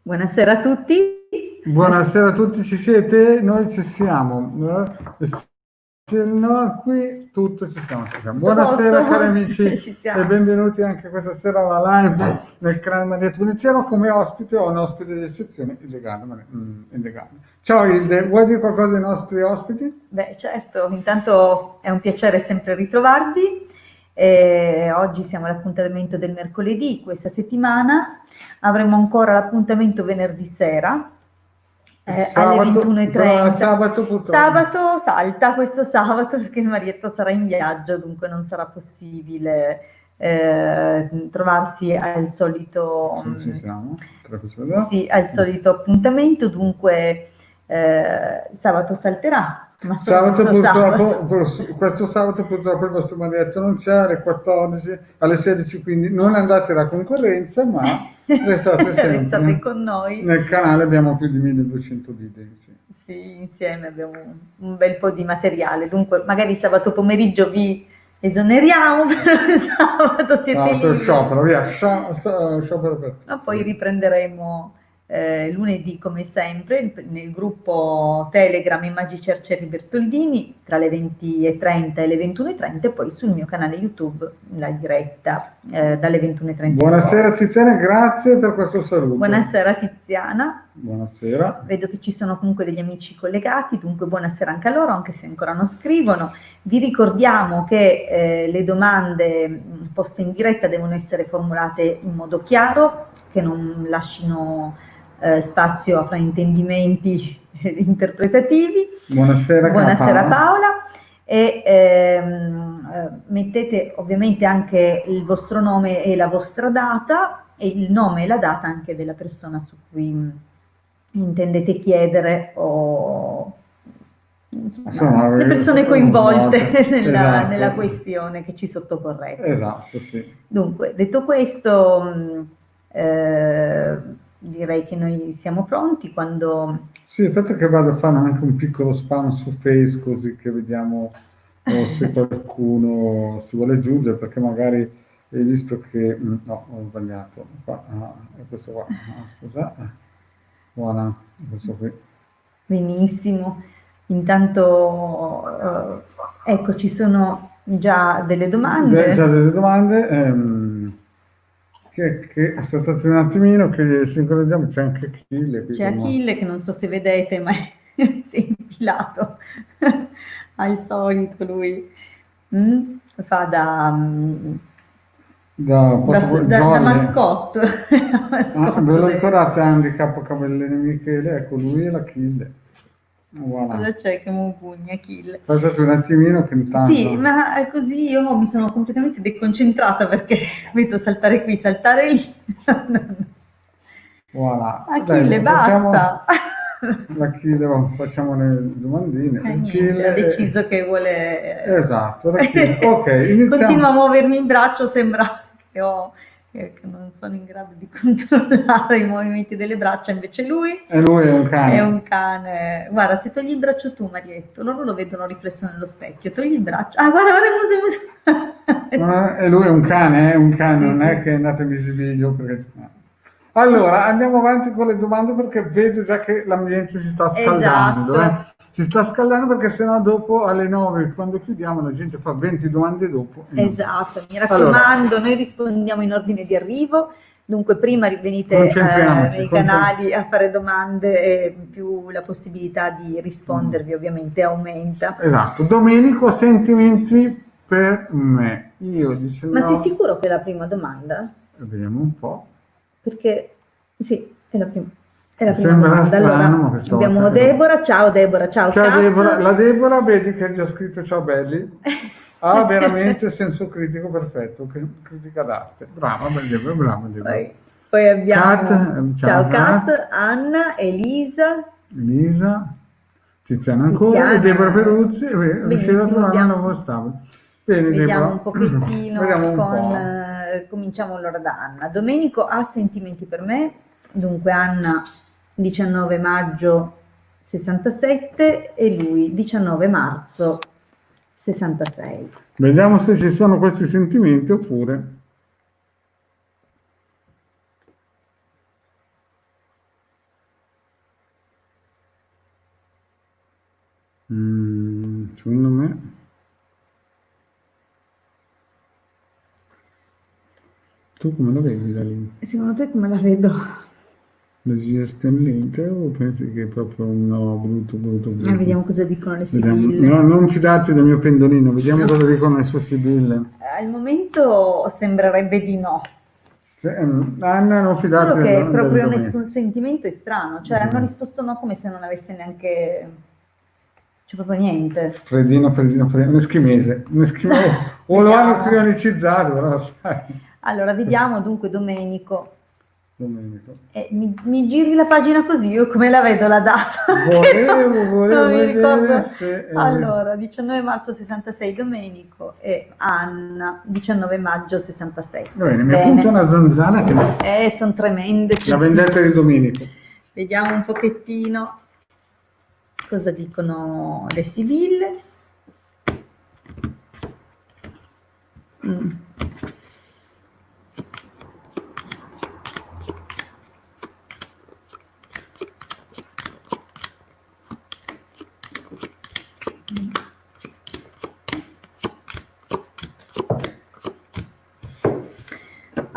Buonasera a tutti. Buonasera a tutti, ci siete? Noi ci siamo. Se no, qui tutto ci siamo. Buonasera Posto? cari amici Ci e siamo. benvenuti anche questa sera alla live nel canale Maria Veneziano. Come ospite ho un ospite di eccezione, illegale. Ciao Hilde, vuoi dire qualcosa ai nostri ospiti? Beh, certo, intanto è un piacere sempre ritrovarvi. Oggi siamo all'appuntamento del mercoledì, questa settimana avremo ancora l'appuntamento venerdì sera alle Sabato, però 21:30. sabato purtroppo. Sabato salta questo sabato perché il Marietto sarà in viaggio, dunque non sarà possibile trovarsi al solito, Ci siamo, sì, al solito appuntamento, dunque sabato salterà, ma solo Sabato questo sabato. purtroppo, questo sabato purtroppo il vostro Marietto non c'è, alle 14, alle 16, quindi non andate alla concorrenza, ma restate Restate sempre con noi. nel canale, abbiamo più di 1200 video. Sì. Sì, insieme abbiamo un bel po' di materiale, dunque magari sabato pomeriggio vi esoneriamo, però il sabato siete Sabato liberi. sciopero, via, sciopero per Ma tutti. poi riprenderemo lunedì come sempre nel gruppo Telegram I Magici Arcieri Bertoldini tra le 20:30 e le 21:30 e poi sul mio canale YouTube la diretta dalle 21:30 in Buonasera poi. Tiziana, grazie per questo saluto. Buonasera Tiziana. Buonasera. Vedo che ci sono comunque degli amici collegati, dunque buonasera anche a loro, anche se ancora non scrivono. Vi ricordiamo che le domande poste in diretta devono essere formulate in modo chiaro, che non lasciano spazio a fraintendimenti interpretativi. Buonasera, Buonasera Paola. Paola. E mettete ovviamente anche il vostro nome e la vostra data e il nome e la data anche della persona su cui intendete chiedere o insomma, le persone coinvolte Esatto. nella questione che ci sottoporrete. Esatto, sì. Dunque, detto questo, direi che noi siamo pronti quando... Sì, aspetta che vado a fare anche un piccolo spam su Face così che vediamo se qualcuno si vuole aggiungere, perché magari hai visto che... no, ho sbagliato. Qua, è questo qua. Scusa. Voilà, questo qui. Benissimo. Intanto, ecco, ci sono già delle domande. Già delle domande. Aspettate un attimino che sincronizziamo, c'è anche Achille qui. C'è Achille che non so se vedete, ma si è infilato al solito lui. Fa da mascotte. Ve lo ricordate Handicap Cavallere Michele? Ecco, lui è l'Achille. Voilà. Cosa c'è che mi pugna Achille? Aspettate un attimino che intanto... Sì, ma così io mi sono completamente deconcentrata perché vedo saltare qui, saltare lì. Voilà. Achille, basta! L'Achille, facciamo le domandine. Niente, ha deciso che vuole... Esatto, l'Achille. Ok, iniziamo. Continua a muovermi il braccio, sembra che non sono in grado di controllare i movimenti delle braccia, invece lui... E lui è un cane. È un cane. Guarda, se togli il braccio tu, Marietto, loro lo vedono riflesso nello specchio, togli il braccio... Ah, guarda, E lui è un cane, Sì, non sì. è che è andato in visibilio. Allora, andiamo avanti con le domande perché vedo già che l'ambiente si sta scaldando. Esatto. Si sta scaldando perché sennò dopo alle 9, quando chiudiamo, la gente fa 20 domande dopo. Esatto, mi raccomando, noi rispondiamo in ordine di arrivo, dunque prima venite nei canali a fare domande e più la possibilità di rispondervi ovviamente aumenta. Esatto. Domenico, sentimenti per me. Io dicevo... Ma sei sicuro che è la prima domanda? Vediamo un po'. Perché sì, è la prima. È la prima Sembra domanda. strano, Allora, abbiamo Deborah, ciao Deborah, ciao Kat. Deborah. La Deborah, vedi che ha già scritto ciao belli. Ha veramente senso critico perfetto, critica d'arte. Brava Deborah, brava Deborah. Poi abbiamo Kat, ciao Kat, Anna, Elisa, Tiziana ancora, e Deborah Peruzzi, riuscire a trovare un lavoro stabile. Bene, vediamo Deborah. un pochettino Vediamo un po'. cominciamo allora da Anna. Domenico ha sentimenti per me, dunque Anna 19 maggio 67 e lui 19 marzo 66. Vediamo se ci sono questi sentimenti oppure... Secondo me, tu come la vedi da lì? Secondo te come la vedo? La gestione lenta o pensi che è proprio un no brutto, brutto, brutto? Vediamo cosa dicono le Vediamo. sibille. No, non fidarti del mio pendolino, vediamo No. cosa dicono le sue sibille. Al momento sembrerebbe di no, Anna, non fidarti solo che del proprio domenica. nessun sentimento è strano, cioè hanno risposto no come se non avesse neanche, c'è proprio niente. Freddino, Freddino, Freddino, un eschimese, o lo hanno Vediamo. crionicizzato, però lo sai. Allora, vediamo dunque Domenico. Domenico. Mi giri la pagina così, io come la vedo la data? Volevo Non mi vedere ricordo. se... Allora, 19 marzo 66 Domenico e Anna, 19 maggio 66. Va bene, mi appunto una zanzara che... Sono tremende. La vendetta di Domenico. Vediamo un pochettino cosa dicono le sibille.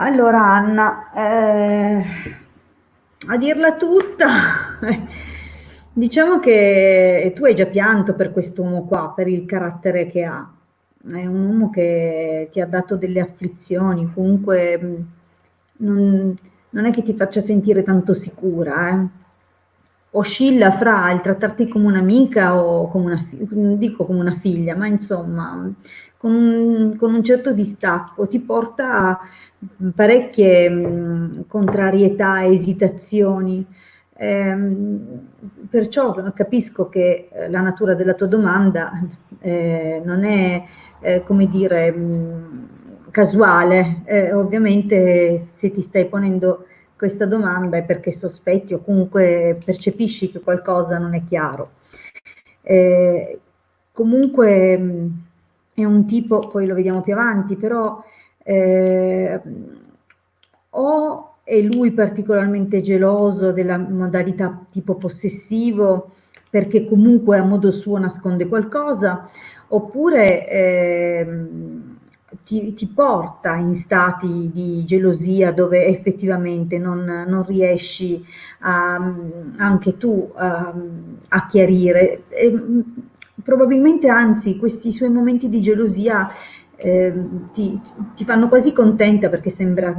Allora Anna, a dirla tutta, diciamo che tu hai già pianto per quest'uomo qua, per il carattere che ha. È un uomo che ti ha dato delle afflizioni, comunque non è che ti faccia sentire tanto sicura, eh. Oscilla fra il trattarti come un'amica o come una non dico come una figlia, ma insomma con un certo distacco, ti porta a parecchie contrarietà, esitazioni. Perciò capisco che la natura della tua domanda non è, come dire, casuale. Ovviamente se ti stai ponendo questa domanda è perché sospetti o comunque percepisci che qualcosa non è chiaro. Comunque è un tipo, poi lo vediamo più avanti, però o è lui particolarmente geloso della modalità tipo possessivo perché comunque a modo suo nasconde qualcosa, oppure ti porta in stati di gelosia dove effettivamente non riesci anche tu a chiarire. Probabilmente anzi questi suoi momenti di gelosia ti fanno quasi contenta perché sembra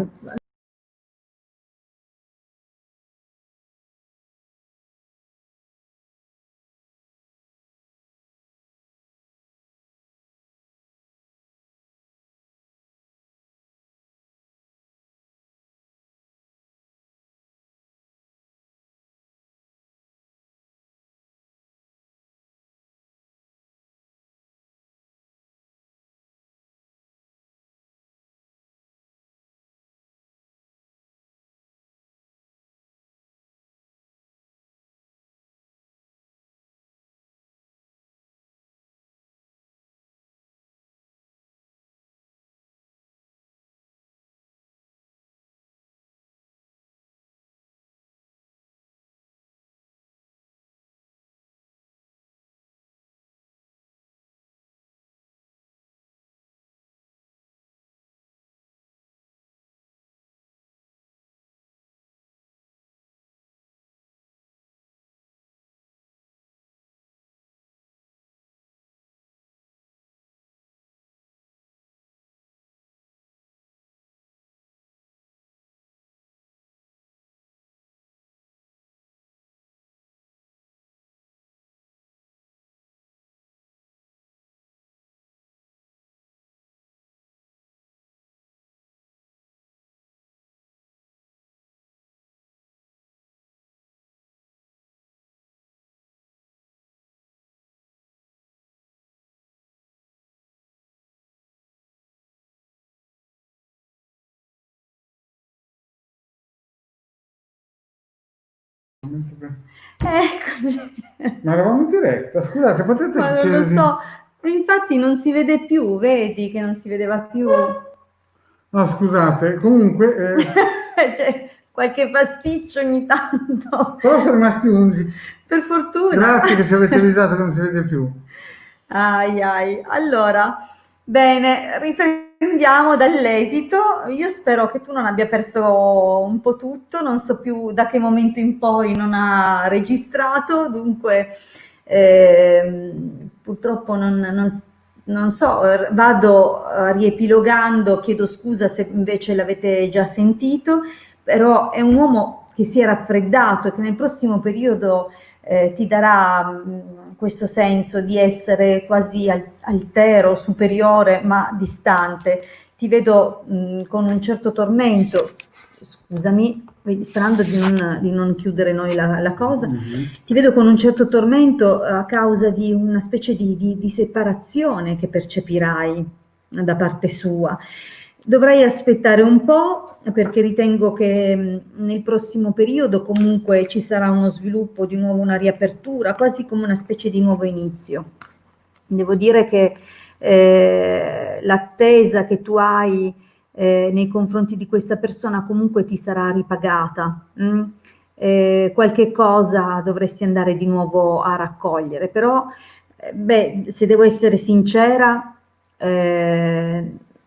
eccoci. Ma eravamo in diretta, scusate, potete Ma non lo chiedermi... so, infatti non si vede più, vedi che non si vedeva più. No, scusate, comunque... Cioè, qualche pasticcio ogni tanto. Però sono rimasti 11. Per fortuna. Grazie che ci avete avvisato che non si vede più. Ai ai. Allora, bene, riprendiamo dall'esito. Io spero che tu non abbia perso un po' tutto, non so più da che momento in poi non ha registrato, dunque purtroppo non so, vado riepilogando, chiedo scusa se invece l'avete già sentito, però è un uomo che si è raffreddato e che nel prossimo periodo ti darà questo senso di essere quasi altero, superiore, ma distante. Ti vedo con un certo tormento, scusami, sperando di non chiudere noi la cosa, ti vedo con un certo tormento a causa di una specie di separazione che percepirai da parte sua. Dovrai aspettare un po' perché ritengo che nel prossimo periodo comunque ci sarà uno sviluppo, di nuovo una riapertura, quasi come una specie di nuovo inizio. Devo dire che l'attesa che tu hai nei confronti di questa persona comunque ti sarà ripagata. Qualche cosa dovresti andare di nuovo a raccogliere, però se devo essere sincera,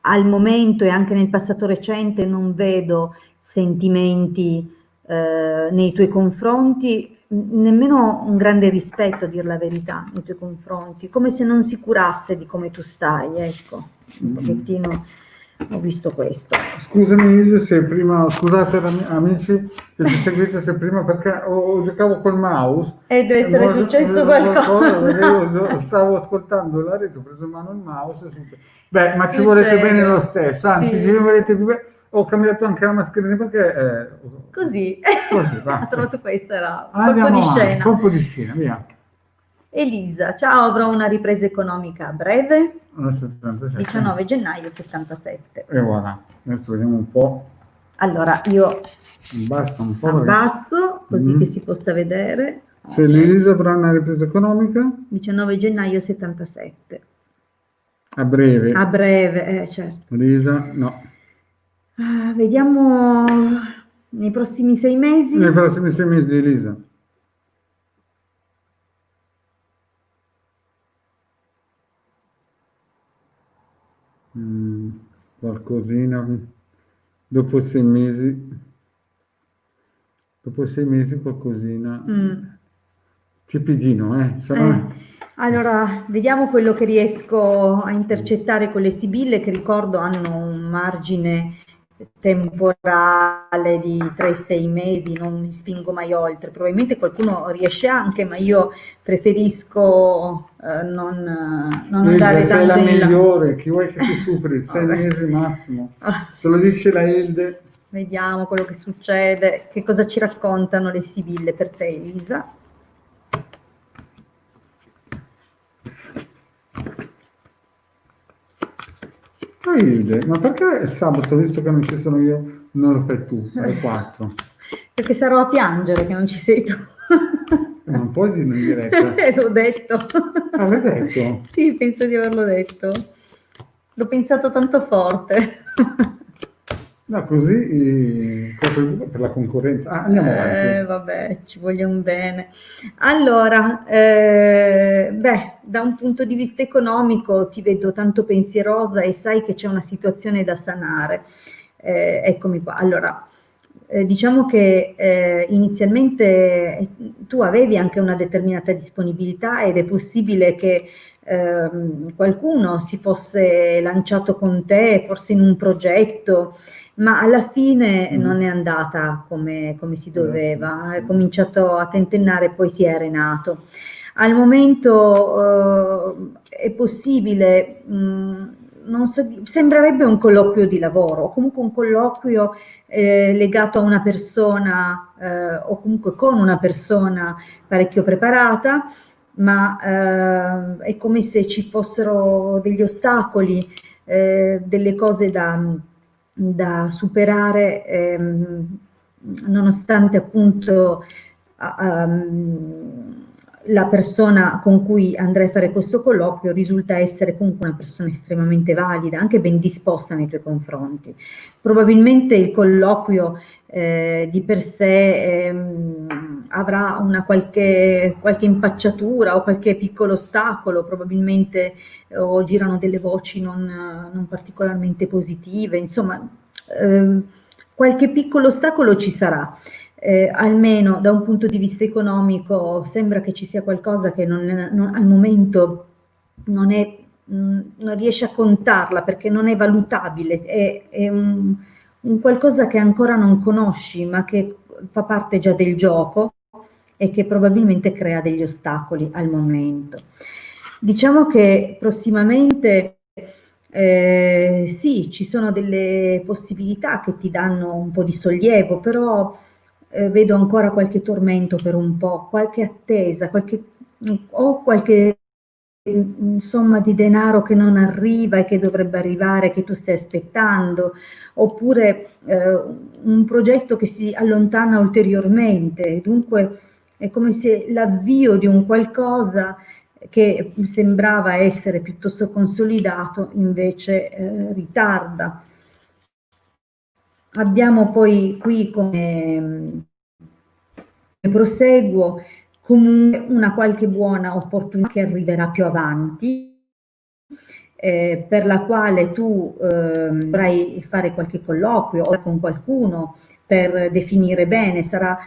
al momento e anche nel passato recente non vedo sentimenti nei tuoi confronti, nemmeno un grande rispetto, a dir la verità, nei tuoi confronti, come se non si curasse di come tu stai, ecco, un pochettino ho visto questo. Scusami se prima, scusate amici che ci seguite, se prima perché giocavo col mouse e deve essere successo qualcosa. Perché io stavo ascoltando la rete, ho preso in mano il mouse. Beh, ma ci volete bene lo stesso, anzi sì. ci volete più bene. Ho cambiato anche la mascherina perché così va. ha trovato questo, era Andiamo colpo di avanti, scena. colpo di scena, via. Elisa, ciao, avrò una ripresa economica a breve. 77. 19 gennaio 77. E voilà, adesso vediamo un po'. Allora, io Basta un po'. abbasso così che si possa vedere. Se Elisa avrà una ripresa economica? 19 gennaio 77. A breve. A breve, certo. Elisa, no. Vediamo nei prossimi 6 mesi. Nei prossimi 6 mesi, Elisa. Qualcosina. Dopo 6 mesi. Dopo 6 mesi qualcosina. Cepidino, Allora, vediamo quello che riesco a intercettare con le sibille, che ricordo hanno un margine temporale di 3-6 mesi, non mi spingo mai oltre. Probabilmente qualcuno riesce anche, ma io preferisco non andare tanto in là. Sei la migliore, chi vuoi che ti superi? 6 mesi massimo. Se lo dice la Hilde. Vediamo quello che succede, che cosa ci raccontano le sibille per te, Elisa. Hilde, ma perché sabato, visto che non ci sono io, non lo fai tu, alle 4? Perché sarò a piangere che non ci sei tu. Non puoi dirlo in diretta. L'ho detto. Ah, l'hai detto? Sì, penso di averlo detto. L'ho pensato tanto forte. No, così per la concorrenza. Andiamo avanti. Vabbè, ci vogliamo bene. Allora, da un punto di vista economico ti vedo tanto pensierosa e sai che c'è una situazione da sanare. Eccomi qua. Allora, diciamo che inizialmente tu avevi anche una determinata disponibilità ed è possibile che qualcuno si fosse lanciato con te, forse in un progetto, ma alla fine non è andata come si doveva, è cominciato a tentennare e poi si è arenato. Al momento è possibile, sembrerebbe un colloquio di lavoro, o comunque un colloquio legato a una persona o comunque con una persona parecchio preparata, ma è come se ci fossero degli ostacoli, delle cose da superare, nonostante appunto la persona con cui andrai a fare questo colloquio risulta essere comunque una persona estremamente valida, anche ben disposta nei tuoi confronti. Probabilmente il colloquio di per sé avrà una qualche impacciatura o qualche piccolo ostacolo, probabilmente o girano delle voci non particolarmente positive, insomma qualche piccolo ostacolo ci sarà. Almeno da un punto di vista economico sembra che ci sia qualcosa che al momento non riesce a contarla perché non è valutabile, è un qualcosa che ancora non conosci ma che fa parte già del gioco e che probabilmente crea degli ostacoli al momento. Diciamo che prossimamente sì, ci sono delle possibilità che ti danno un po' di sollievo, però vedo ancora qualche tormento per un po', qualche attesa, qualche somma di denaro che non arriva e che dovrebbe arrivare, che tu stai aspettando, oppure un progetto che si allontana ulteriormente. Dunque è come se l'avvio di un qualcosa che sembrava essere piuttosto consolidato invece ritarda. Abbiamo poi qui come proseguo comunque una qualche buona opportunità che arriverà più avanti, per la quale tu dovrai fare qualche colloquio o con qualcuno per definire bene, sarà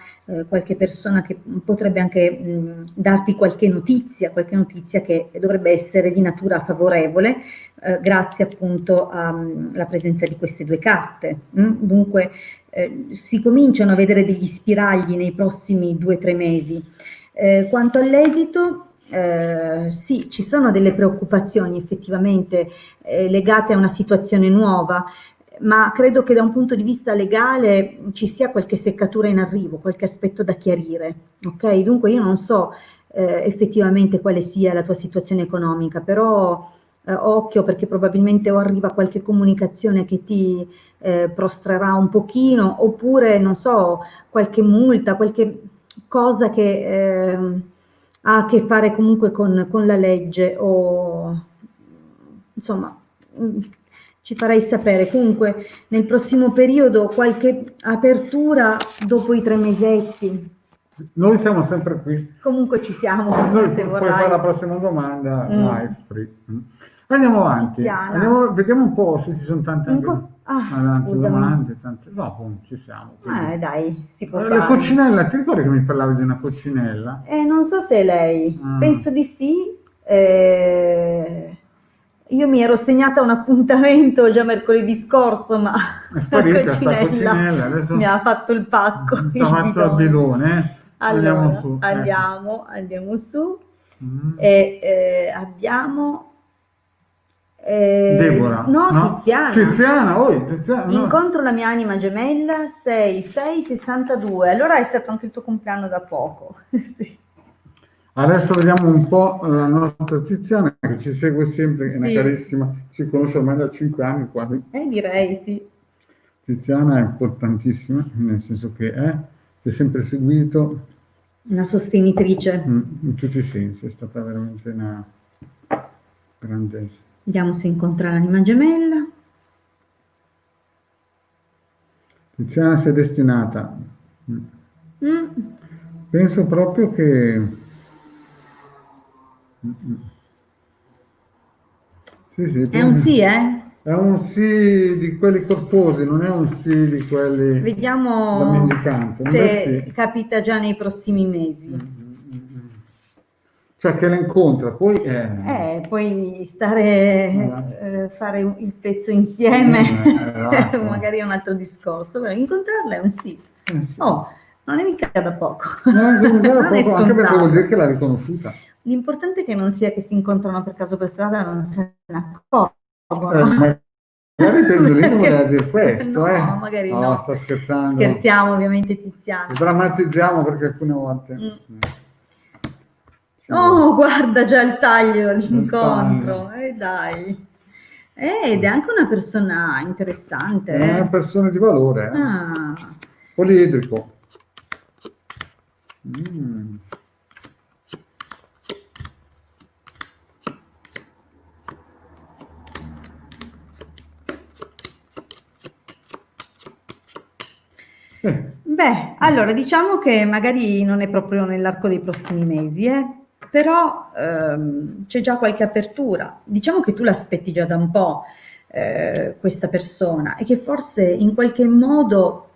qualche persona che potrebbe anche darti qualche notizia che dovrebbe essere di natura favorevole, grazie appunto alla presenza di queste due carte. Dunque si cominciano a vedere degli spiragli nei prossimi 2 o 3 mesi. Quanto all'esito, sì, ci sono delle preoccupazioni effettivamente legate a una situazione nuova, ma credo che da un punto di vista legale ci sia qualche seccatura in arrivo, qualche aspetto da chiarire, ok? Dunque io non so effettivamente quale sia la tua situazione economica, però occhio perché probabilmente o arriva qualche comunicazione che ti prostrerà un pochino, oppure non so, qualche multa, qualche cosa che ha a che fare comunque con la legge o insomma ci farai sapere. Comunque nel prossimo periodo qualche apertura dopo i 3 mesetti. Noi siamo sempre qui. Comunque ci siamo, Noi se puoi vorrai. fare la prossima domanda live free. Andiamo avanti. Tiziana. Vediamo un po' se ci sono tante tante scusami. domande. Dopo ci siamo. quindi. Dai, si può La fare. coccinella, ti ricordi che mi parlavi di una coccinella? Non so se è lei, penso di sì. Io mi ero segnata un appuntamento già mercoledì scorso, ma È sparita la sta coccinella, adesso mi ha fatto il pacco, ti ha fatto il bidone. Andiamo Allora, su. andiamo su Mm. e abbiamo Deborah, no, Tiziana. Tiziana, no. Incontro la mia anima gemella 6662. Allora è stato anche il tuo compleanno da poco. Sì. Adesso vediamo un po' la nostra Tiziana che ci segue sempre, è una Sì. carissima, ci conosce ormai da 5 anni quasi. Direi sì. Tiziana è importantissima, nel senso che ti ha sempre seguito. Una sostenitrice. In tutti i sensi, è stata veramente una grandezza. Vediamo se incontra l'anima gemella. Tiziana si è destinata. Penso proprio che... Sì, È un sì, È un sì di quelli corposi, non è un sì di quelli... Vediamo da mendicante. se Sì. capita già nei prossimi mesi. Cioè che la incontra, poi... Poi stare, fare il pezzo insieme, esatto. magari è un altro discorso, però incontrarla è un sì. Sì. Oh, non è mica da poco. Non è Non è poco, anche perché scontato. vuol dire che l'ha riconosciuta. L'importante è che non sia che si incontrano per caso per strada e non se ne accorgono. Magari Pendolino voleva dire questo, No, magari no. Sta scherzando. Scherziamo ovviamente, Tiziana. Drammatizziamo perché alcune volte... Oh, guarda già il taglio, l'incontro. Dai. Ed è anche una persona interessante. È una persona di valore. Poliedrico. Beh, allora diciamo che magari non è proprio nell'arco dei prossimi mesi, però c'è già qualche apertura. Diciamo che tu l'aspetti già da un po', questa persona, e che forse in qualche modo,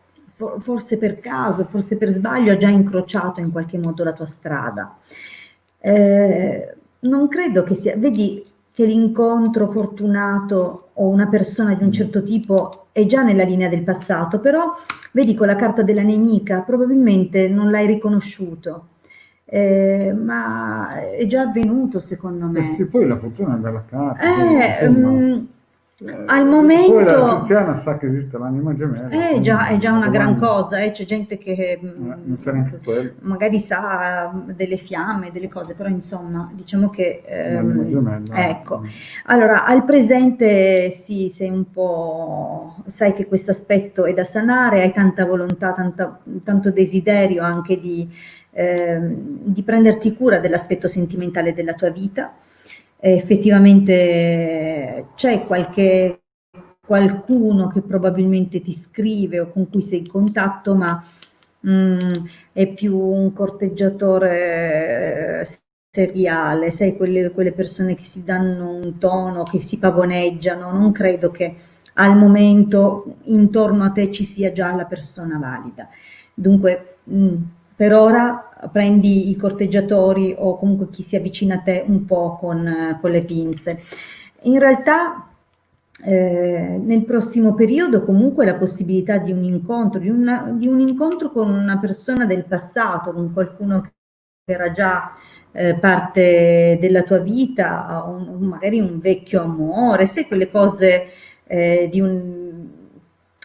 forse per caso, forse per sbaglio, ha già incrociato in qualche modo la tua strada. Non credo che sia, vedi che l'incontro fortunato o una persona di un certo tipo è già nella linea del passato, però vedi con la carta della nemica probabilmente non l'hai riconosciuto, ma è già avvenuto secondo Eh sì, me. poi la fortuna è una bella carta, poi Eh, insomma, mm, Al poi la momento Tiziana sa che esiste l'anima gemella, quindi è già la una gran domanda cosa, c'è gente che non sa neanche quello, magari sa delle fiamme, delle cose, però insomma, diciamo che, l'anima gemella. ecco. Allora, al presente sì, sei un po', sai che questo aspetto è da sanare, hai tanta volontà, tanto desiderio anche di prenderti cura dell'aspetto sentimentale della tua vita. Effettivamente c'è qualcuno che probabilmente ti scrive o con cui sei in contatto, ma mm, è più un corteggiatore seriale, sai, quelle persone che si danno un tono, che si pavoneggiano. Non credo che al momento intorno a te ci sia già la persona valida. Dunque, per ora prendi i corteggiatori o comunque chi si avvicina a te un po' con le pinze. In realtà nel prossimo periodo comunque la possibilità di un incontro, di un incontro con una persona del passato, con qualcuno che era già parte della tua vita, magari un vecchio amore, sai quelle cose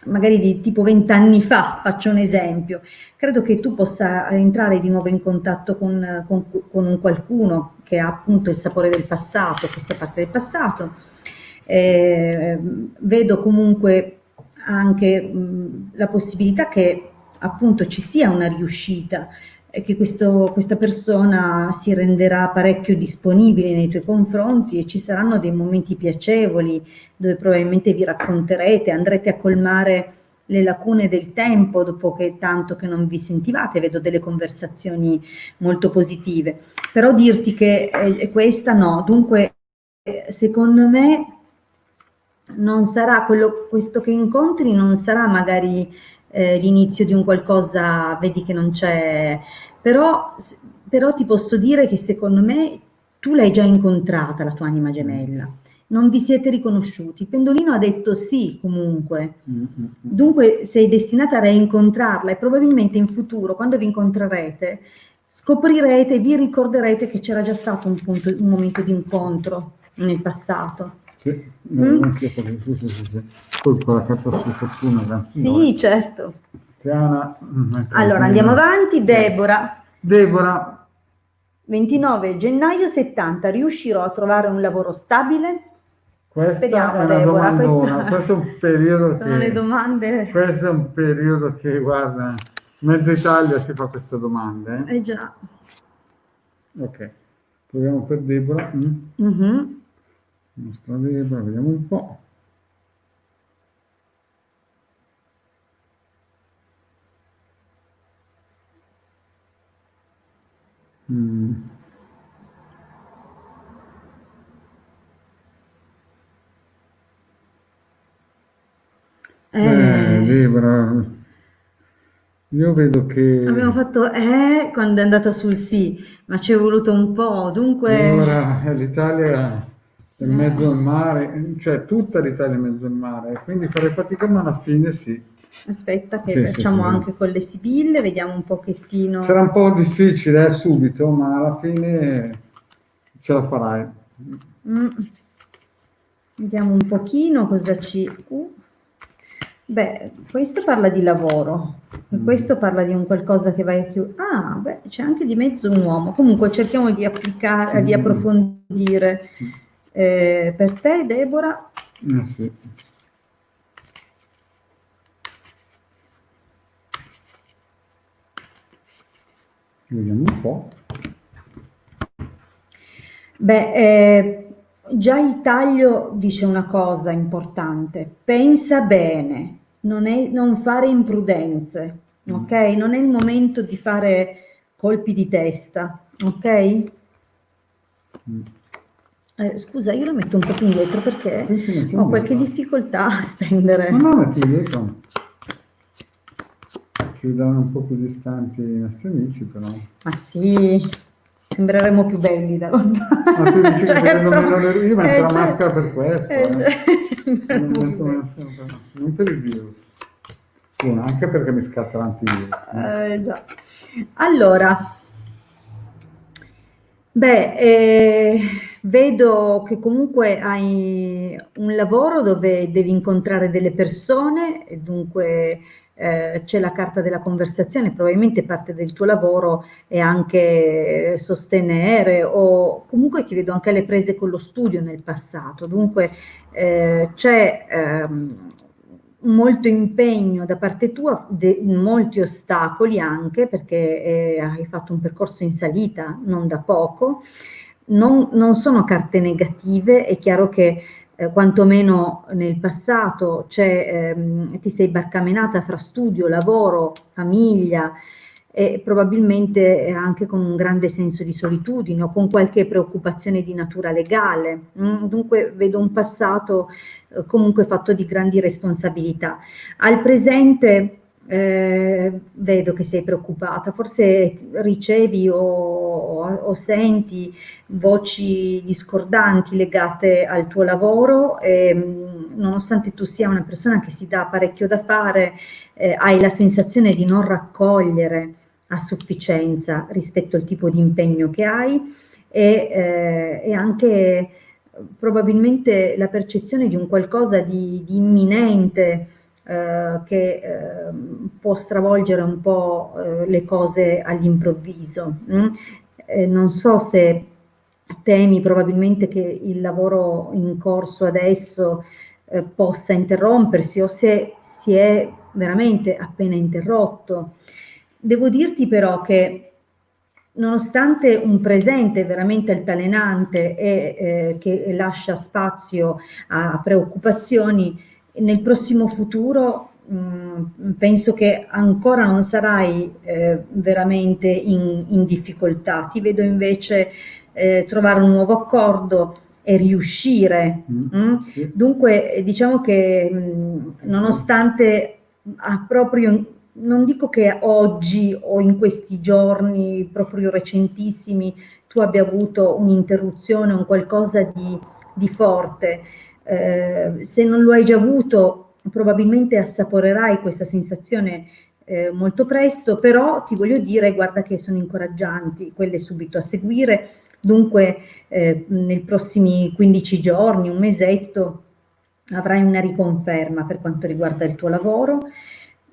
magari di tipo 20 anni fa, faccio un esempio. Credo che tu possa entrare di nuovo in contatto con un qualcuno che ha appunto il sapore del passato, che sia parte del passato. Vedo comunque anche la possibilità che appunto ci sia una riuscita e che questa persona si renderà parecchio disponibile nei tuoi confronti e ci saranno dei momenti piacevoli dove probabilmente vi racconterete, andrete a colmare le lacune del tempo dopo che tanto che non vi sentivate, vedo delle conversazioni molto positive, però dirti che questa no, dunque secondo me non sarà questo che incontri non sarà magari l'inizio di un qualcosa, vedi che non c'è, però, però ti posso dire che secondo me tu l'hai già incontrata, la tua anima gemella. Non vi siete riconosciuti. Il pendolino ha detto sì comunque. Dunque sei destinata a reincontrarla e probabilmente in futuro, quando vi incontrerete, scoprirete, vi ricorderete che c'era già stato un momento di incontro nel passato. Sì, anche io sì. Poi con la carta su fortuna, gran signore. Sì, certo. Tiziana, Allora andiamo avanti. Debora, Debora, 29 gennaio 70, riuscirò a trovare un lavoro stabile? questa Speriamo, è una Debora, domandona, questo è un periodo sono le che, domande. questo è un periodo che, guarda, mezza Italia si fa queste domande. Eh già. Ok, proviamo per Debora. Mhm. Nostra Debora, vediamo un po'. Mm. Debora, io vedo che Abbiamo fatto quando è andata sul sì, ma ci è voluto un po', dunque ora l'Italia è in mezzo al mare, cioè tutta l'Italia è in mezzo al mare, quindi fare fatica, ma alla fine sì. aspetta che Sì, sì, sì. facciamo anche con le sibille, vediamo un pochettino. Sarà un po' difficile subito, ma alla fine ce la farai. Mm. Vediamo un pochino cosa ci... Beh, questo parla di lavoro, questo parla di un qualcosa che vai a chiudere. Ah, beh, c'è anche di mezzo un uomo. Comunque cerchiamo di applicare, di approfondire. Per te, Deborah, Sì. Vediamo un po'. beh, già il taglio dice una cosa importante. Pensa bene, non fare imprudenze. ok? Non è il momento di fare colpi di testa, ok? Scusa, io lo metto un po' più indietro perché ho qualche difficoltà a stendere. No, metti indietro. Ci danno un po' più distanti i nostri amici, però. Ma sì, sembreremo più belli da lontano. Ma tu dici che vedendo meno io metto la certo. maschera per questo. Sembreremo più belli. Non per il virus. Uno, anche perché mi scatta l'antivirus. Già. Allora, vedo che comunque hai un lavoro dove devi incontrare delle persone, e dunque c'è la carta della conversazione, probabilmente parte del tuo lavoro è anche sostenere o comunque ti vedo anche alle prese con lo studio nel passato, dunque c'è molto impegno da parte tua, molti ostacoli anche perché hai fatto un percorso in salita non da poco, non sono carte negative, è chiaro che quantomeno nel passato ti sei barcamenata fra studio, lavoro, famiglia e probabilmente anche con un grande senso di solitudine o con qualche preoccupazione di natura legale. Dunque vedo un passato comunque fatto di grandi responsabilità. Al presente vedo che sei preoccupata, forse ricevi o senti voci discordanti legate al tuo lavoro e nonostante tu sia una persona che si dà parecchio da fare, hai la sensazione di non raccogliere a sufficienza rispetto al tipo di impegno che hai e anche probabilmente la percezione di un qualcosa di imminente che può stravolgere un po' le cose all'improvviso. Non so se temi probabilmente che il lavoro in corso adesso possa interrompersi o se si è veramente appena interrotto. Devo dirti però che nonostante un presente veramente altalenante e che lascia spazio a preoccupazioni, nel prossimo futuro penso che ancora non sarai veramente in difficoltà. Ti vedo invece trovare un nuovo accordo e riuscire. Sì. Dunque diciamo che nonostante proprio non dico che oggi o in questi giorni proprio recentissimi tu abbia avuto un'interruzione, un qualcosa di forte, se non lo hai già avuto probabilmente assaporerai questa sensazione molto presto, però ti voglio dire, guarda che sono incoraggianti quelle subito a seguire, dunque nei prossimi 15 giorni, un mesetto, avrai una riconferma per quanto riguarda il tuo lavoro,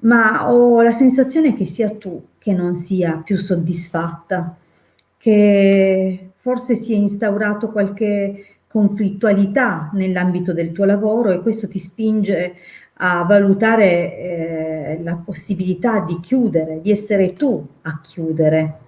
ma ho la sensazione che sia tu che non sia più soddisfatta, che forse si è instaurato qualche conflittualità nell'ambito del tuo lavoro e questo ti spinge a valutare la possibilità di chiudere, di essere tu a chiudere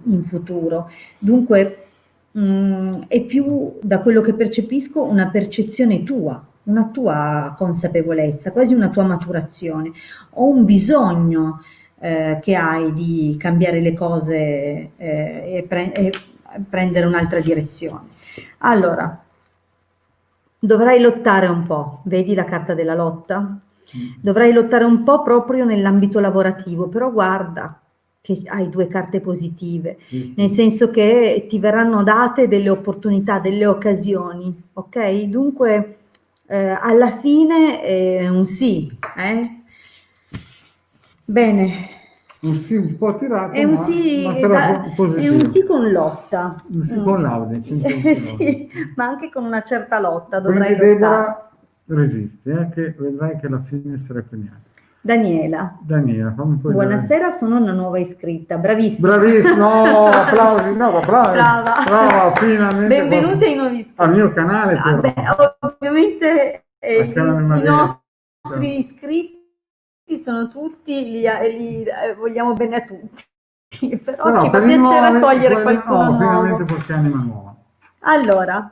in futuro. Dunque è più, da quello che percepisco, una percezione tua, una tua consapevolezza, quasi una tua maturazione o un bisogno che hai di cambiare le cose e prendere un'altra direzione. Allora, dovrai lottare un po', vedi la carta della lotta? Dovrai lottare un po' proprio nell'ambito lavorativo, però guarda che hai due carte positive, nel senso che ti verranno date delle opportunità, delle occasioni, ok? Dunque alla fine è un sì, Bene. Un sì un po' tirato, È un sì, ma sarà positivo. è un sì con lotta. Un sì con laude. Sì, ma anche con una certa lotta dovrai Quindi lottare. Deborah, resisti, che vedrai che alla fine sarai premiata. Daniela. Daniela, fammi poi Buonasera, sono una nuova iscritta, bravissima. Bravissima, no, applausi, no, applausi. Brava, finalmente. Benvenuti ai nuovi iscritti. Al mio canale, però. Beh, ovviamente i nostri iscritti sono tutti, li vogliamo bene a tutti, però ci fa piacere accogliere qualcuno nuovo. Finalmente qualche anima nuova. Allora,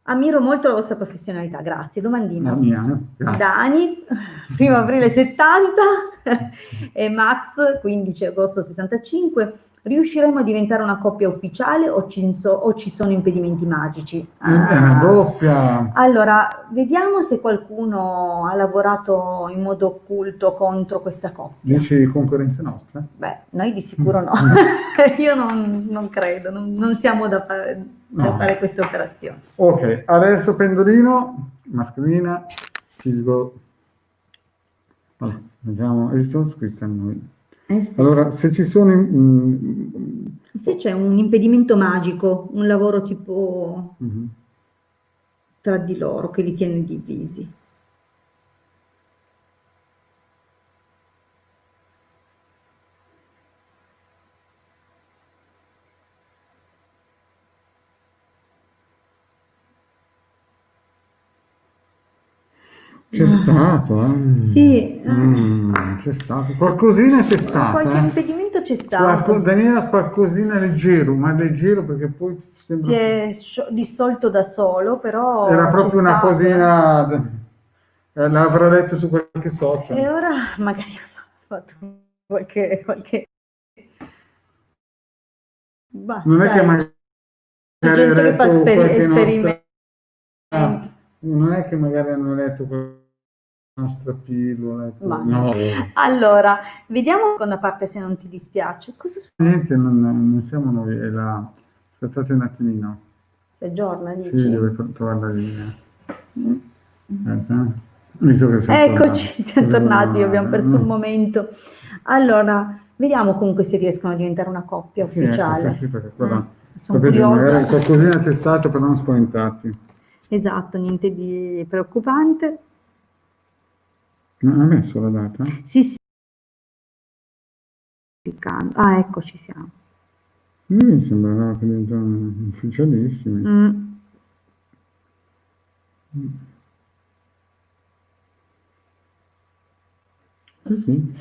ammiro molto la vostra professionalità, grazie. Domandina. La mia, grazie. Dani, 1 aprile 70, E Max, 15 agosto 65, riusciremo a diventare una coppia ufficiale o ci sono impedimenti magici? È una doppia. Allora, vediamo se qualcuno ha lavorato in modo occulto contro questa coppia. Dici concorrenza nostra? Beh, noi di sicuro no. Io non credo, non siamo da fare queste operazioni. Ok, adesso pendolino, mascherina, fisico. Allora, vediamo, hai visto? Scritta a noi. Sì. Allora, se ci sono... Se c'è un impedimento magico, un lavoro tipo tra di loro che li tiene divisi. C'è stato, Sì. C'è stato. Qualcosina c'è stato. Qualche impedimento c'è stato. Daniela, qualcosina leggero, ma leggero perché poi sembra... Si è dissolto da solo, però era proprio una cosina... l'avrò letto su qualche social. E ora magari ha fatto qualche... Bah, non è che magari gente che fa esperimenti. Non è che magari hanno letto qualche nostra pillola. No. Allora, vediamo la seconda parte se non ti dispiace. Cosa succede? Niente, non siamo noi, è aspettate un attimino. Si aggiorna, dici? Sì, deve trovare la linea. Eccoci, siamo tornati, abbiamo perso un momento. Allora, vediamo comunque se riescono a diventare una coppia ufficiale. Sì, perché quella, sono curiosa. Qualcosina c'è stato per non spaventarti. Esatto, niente di preoccupante. Non ha messo la data? Sì. Ah, ecco, ci siamo. Mi sembrava che diventavano ufficialissimi. Sì.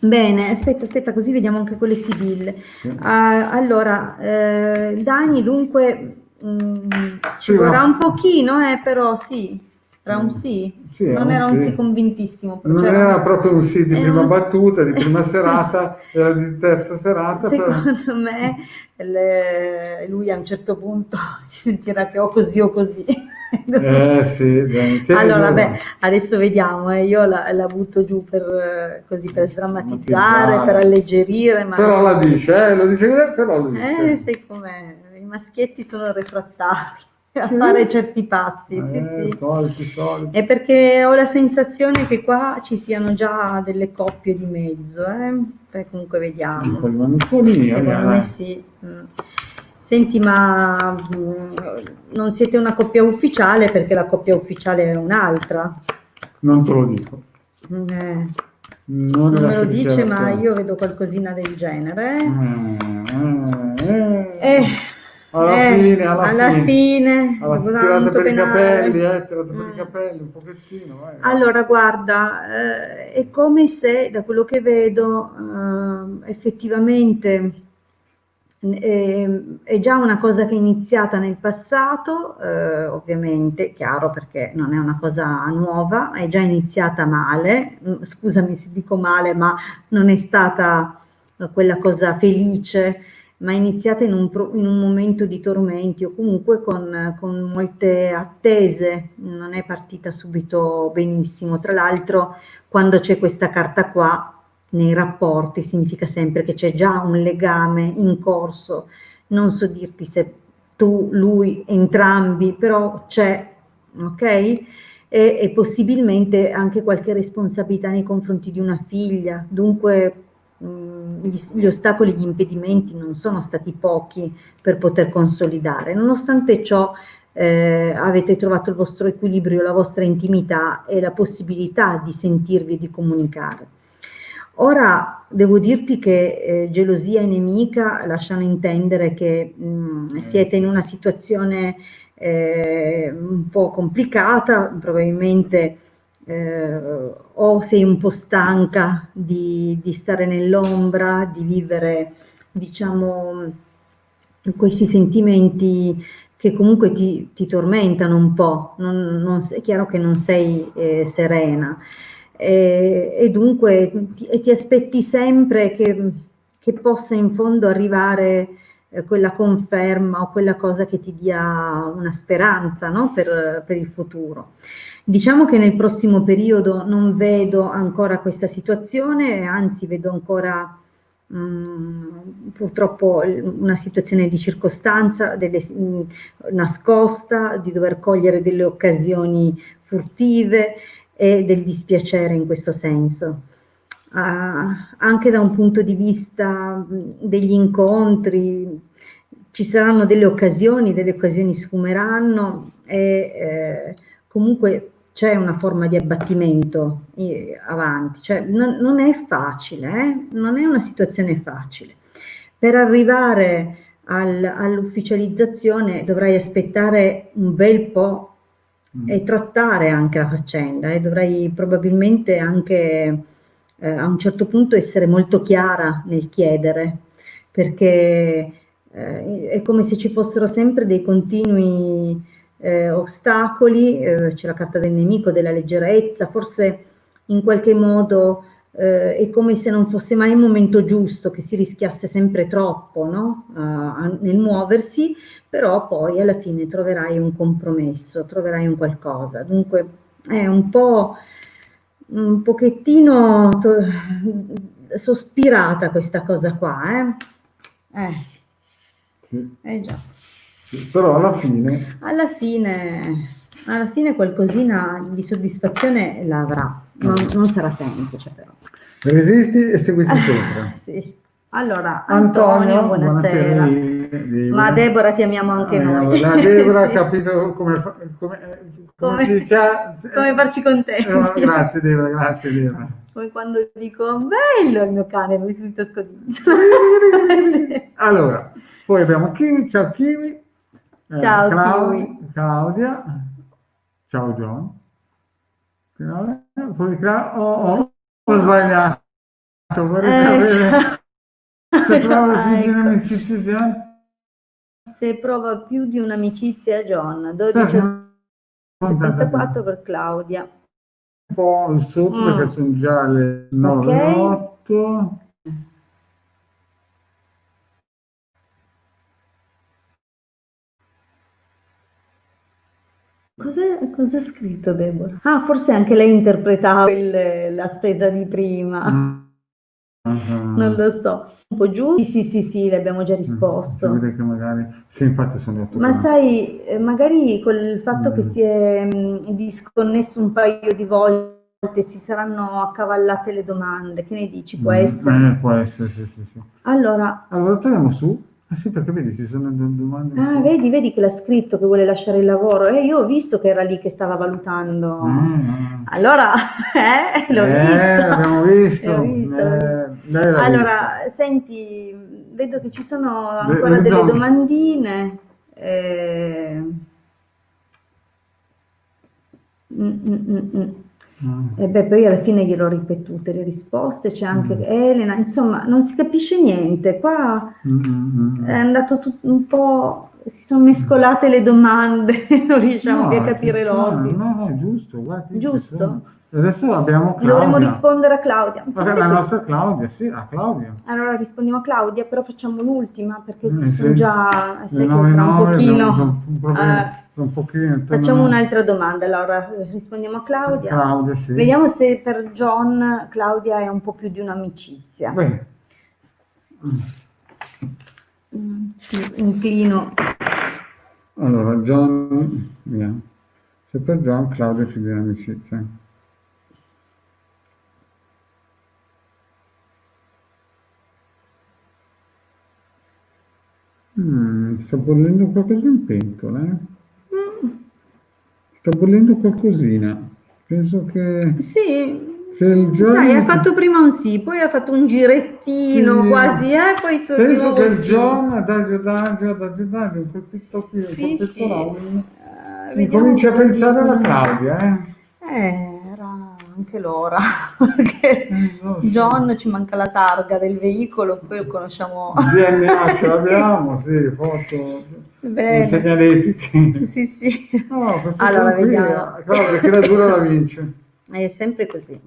Bene, aspetta, così vediamo anche quelle sibille. Allora, Dani, dunque, ci vorrà un pochino, però sì, era un sì. Non era un sì convintissimo. Non era proprio un sì di prima battuta, di prima serata, era di terza serata. Secondo me lui a un certo punto si sentirà che o così o così. Sì, allora, adesso vediamo, io la butto giù per sdrammatizzare, per alleggerire. Ma però lo dice, però lo dice. Sai com'è, i maschietti sono refrattari a fare certi passi, sì. Soliti. È perché ho la sensazione che qua ci siano già delle coppie di mezzo, Poi comunque vediamo. Secondo me sì. Senti, ma non siete una coppia ufficiale perché la coppia ufficiale è un'altra? Non te lo dico. Non me lo dice, ma io vedo qualcosina del genere. Alla fine, tirato per i capelli, un pochettino. Vai. Allora, guarda, è come se, da quello che vedo, effettivamente è già una cosa che è iniziata nel passato, ovviamente, chiaro, perché non è una cosa nuova, è già iniziata male, scusami se dico male, ma non è stata quella cosa felice, ma è iniziata in un momento di tormenti o comunque con molte attese, non è partita subito benissimo. Tra l'altro, quando c'è questa carta qua, nei rapporti significa sempre che c'è già un legame in corso, non so dirti se tu, lui, entrambi, però c'è, ok? E possibilmente anche qualche responsabilità nei confronti di una figlia, dunque gli ostacoli, gli impedimenti non sono stati pochi per poter consolidare. Nonostante ciò avete trovato il vostro equilibrio, la vostra intimità e la possibilità di sentirvi e di comunicare. Ora devo dirti che gelosia e nemica lasciano intendere che siete in una situazione un po' complicata, probabilmente o sei un po' stanca di stare nell'ombra, di vivere, diciamo, questi sentimenti che comunque ti tormentano un po', è chiaro che non sei serena. e dunque ti aspetti sempre che possa in fondo arrivare quella conferma o quella cosa che ti dia una speranza, no? Per il futuro. Diciamo che nel prossimo periodo non vedo ancora questa situazione, anzi vedo ancora purtroppo una situazione di circostanza nascosta, di dover cogliere delle occasioni furtive e del dispiacere in questo senso. Anche da un punto di vista degli incontri, ci saranno delle occasioni sfumeranno e comunque c'è una forma di abbattimento avanti, cioè non è facile, non è una situazione facile. Per arrivare all'ufficializzazione dovrai aspettare un bel po' e trattare anche la faccenda e dovrai probabilmente anche a un certo punto essere molto chiara nel chiedere, perché è come se ci fossero sempre dei continui ostacoli, c'è la carta del nemico, della leggerezza, forse in qualche modo è come se non fosse mai il momento giusto, che si rischiasse sempre troppo, no? Nel muoversi, però poi alla fine troverai un compromesso, troverai un qualcosa. Dunque è un pochettino sospirata questa cosa qua, Sì. già. Sì, però alla fine qualcosina di soddisfazione la avrà, non sarà semplice però. Resisti e seguiti sempre. Sì. Allora, Antonio, buonasera. Ma Deborah ti amiamo anche noi. La Deborah Sì. ha capito come farci contenti. Grazie Deborah, grazie Deborah. Come quando dico, bello il mio cane, lui subito scodinzola. Allora, poi abbiamo Kiwi, ciao Kiwi. Ciao Kiwi. Claudia, ciao John. Poi ho sbagliato. Se prova più di un'amicizia John? Se prova più di un'amicizia John, 12,74 per Claudia. Un po' il sotto perché sono già le 9:08. Cos'è scritto, Deborah? Ah, forse anche lei interpretava la stesa di prima. Non lo so. Un po' giù? Sì, le abbiamo già risposto. Si vede che magari... Sì, infatti sono detto. Ma sai, magari col fatto che si è disconnesso un paio di volte si saranno accavallate le domande. Che ne dici? Può essere? Può essere, sì. Allora, torniamo su. Sì, perché vedi, ci sono domande... Ah, vedi che l'ha scritto che vuole lasciare il lavoro. Io ho visto che era lì che stava valutando. Allora, l'ho visto. L'abbiamo visto. Allora, senti, vedo che ci sono ancora delle domandine. E beh, poi alla fine gliel'ho ripetute le risposte, c'è anche Elena, insomma, non si capisce niente. Qua è andato tutto un po', si sono mescolate le domande, non riusciamo più a capire l'ordine. No, giusto, guarda, giusto? Adesso abbiamo Claudia. Dovremmo rispondere a Claudia. La nostra Claudia, sì, a Claudia. Allora rispondiamo a Claudia, però facciamo l'ultima perché sono già, sai che tra un pochino. Un pochino facciamo un'altra domanda, allora rispondiamo a Claudia. Claudia, sì. Vediamo se per John Claudia è un po' più di un'amicizia. Inclino. Allora, John, vediamo. Se per John Claudia è più di un'amicizia. Sta bollendo qualcosa in pentola, Sta bollendo qualcosina. Penso che... Sì, il sai, ha fatto prima un sì, poi ha fatto un girettino quasi, poi tu di nuovo che sì. John, adagio, un colpetto qui, un colpetto là. Comincia a pensare alla Claudia, Era anche l'ora, perché John ci manca la targa del veicolo, poi lo conosciamo. Il DNA ce l'abbiamo, sì, foto, segnaletiche. Sì. No, allora vediamo. Claudia, che la dura la vince. È sempre così.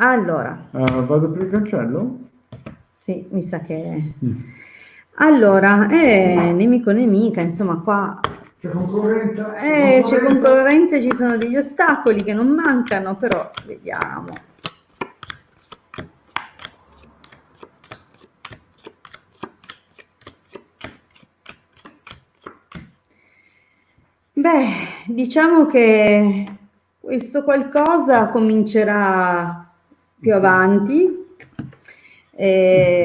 Allora, Vado per il cancello? sì, mi sa che... Mm. Allora, nemico nemica, insomma qua C'è concorrenza? c'è concorrenza, ci sono degli ostacoli che non mancano, però vediamo. Beh, diciamo che questo qualcosa comincerà più avanti,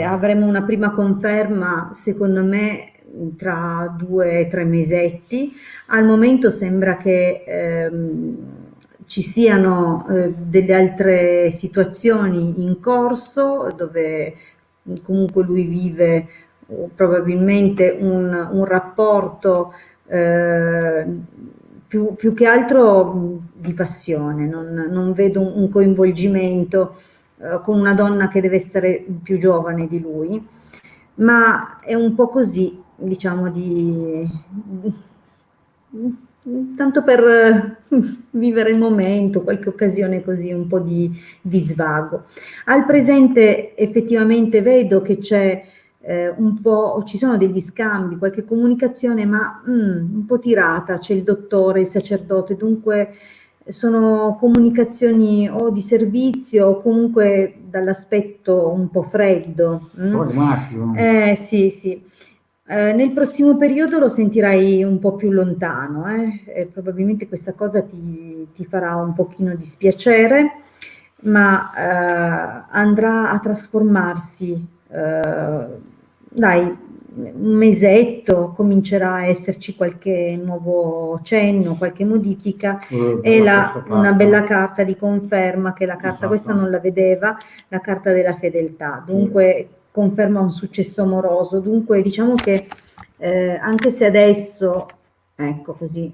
avremo una prima conferma, secondo me, tra 2 o 3 mesetti. Al momento sembra che ci siano delle altre situazioni in corso dove comunque lui vive probabilmente un rapporto eh, più che altro di passione, non vedo un coinvolgimento con una donna che deve essere più giovane di lui, ma è un po' così, diciamo, tanto per vivere il momento, qualche occasione così, un po' di svago. Al presente effettivamente vedo che c'è un po', ci sono degli scambi, qualche comunicazione, ma un po' tirata, c'è il dottore, il sacerdote, dunque sono comunicazioni o di servizio o comunque dall'aspetto un po' freddo. Pragmatico. Sì, sì. Nel prossimo periodo lo sentirai un po' più lontano, e probabilmente questa cosa ti farà un pochino dispiacere, ma andrà a trasformarsi. Dai, un mesetto comincerà a esserci qualche nuovo cenno, qualche modifica e una bella carta di conferma che la carta questa non la vedeva, la carta della fedeltà, dunque conferma un successo amoroso, dunque diciamo che anche se adesso, ecco così,